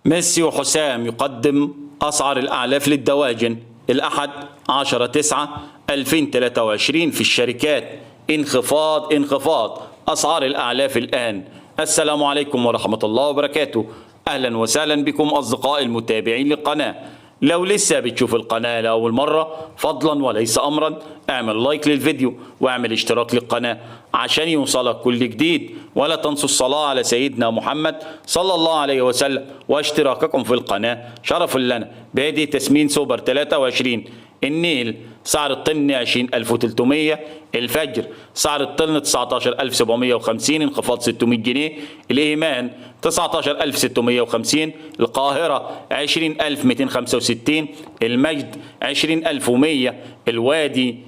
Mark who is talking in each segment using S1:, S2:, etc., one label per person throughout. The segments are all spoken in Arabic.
S1: ميسي وحسام يقدم أسعار الأعلاف للدواجن الأحد 10/9/2023 في الشركات. انخفاض أسعار الأعلاف الآن. السلام عليكم ورحمة الله وبركاته. أهلا وسهلا بكم أصدقائي المتابعين للقناة. لو لسه بتشوف القناة لأول مرة فضلا وليس أمرا اعمل لايك للفيديو واعمل اشتراك للقناة عشان يوصلك كل جديد، ولا تنسوا الصلاة على سيدنا محمد صلى الله عليه وسلم، واشتراككم في القناة شرف لنا. بادي تسمين سوبر 23 النيل سعر الطن 20300، الفجر سعر الطن 19750 انخفاض 600 جنيه، الإيمان 19650، القاهرة 20265، المجد 20100، الوادي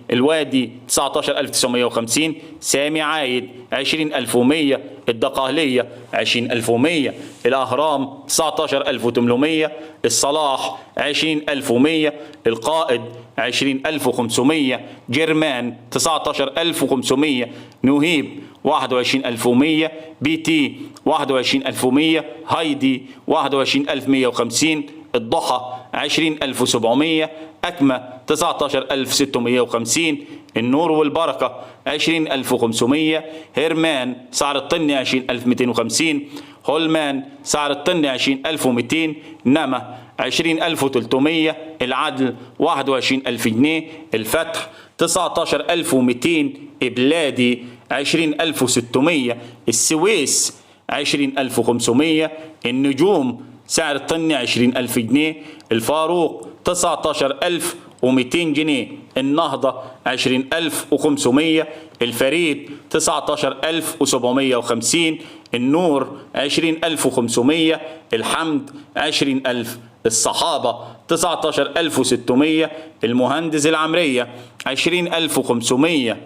S1: 19950، سامي عايد 20100، الدقهلية 20100، الأهرام 19800، الصلاح 20100، القائد 20500، جرمان 19500، نهيب 21100، بي تي 21100، هايدي 21150، الضحى 20700، أكمة 19650، النور والبركة 20500، هيرمان سعر الطن 20250، هولمان سعر الطن 20200، نما 20300، العدل 21000 جنيه، الفتح 19200، إبلادي 20600، السويس 20500، النجوم سعر الطن 20000 جنيه، الفاروق 19200 جنيه، النهضة 20500، الفريد 19750، النور 20500، الحمد 20000، الصحابة 19600، المهندس العمرية 20500،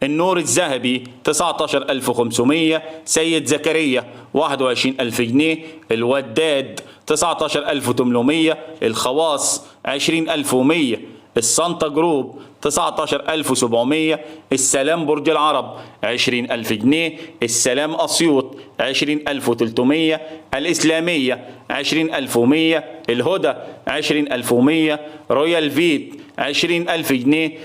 S1: النور الذهبي 19500، سيد زكريا 21000 جنيه، الوداد 19800، الخواص 20100، السانتا جروب 19700، السلام برج العرب 20000 جنيه، السلام أسيوط 20300، الإسلامية 20100، الهدى 20100، رويال فيت 20000 جنيه،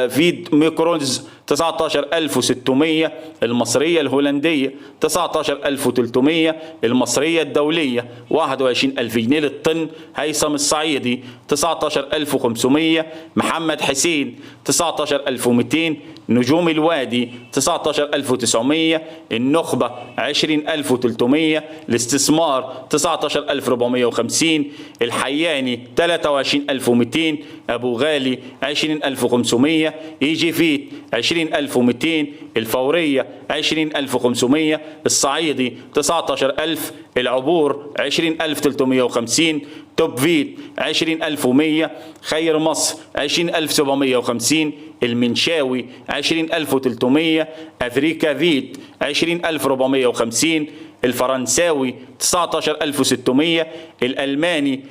S1: فيد ميكروز 19600، المصرية الهولندية 19300، المصرية الدولية 21000 جنيه للطن، هيثم الصعيدي 19500، محمد حسين 19200، نجوم الوادي 19900، النخبة 20300، الاستثمار 19450، الحياني 23200، أبو غالي 20500، إيجي فيت 20200، الفورية 20500، الصعيدي 19000، العبور 20350، توب فيت 20100، خير مصر 20750، المنشاوي 20300، أفريكا فيت 20450، الفرنساوي 19600، الألماني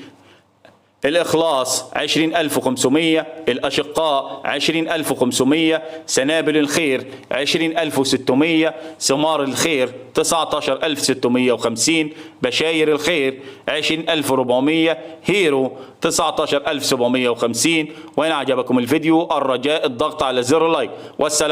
S1: الإخلاص 20500، الأشقاء 20500، سنابل الخير 20600، ثمار الخير 19650، بشاير الخير 20400، هيرو 19750. وإن أعجبكم الفيديو الرجاء الضغط على زر لايك. والسلام.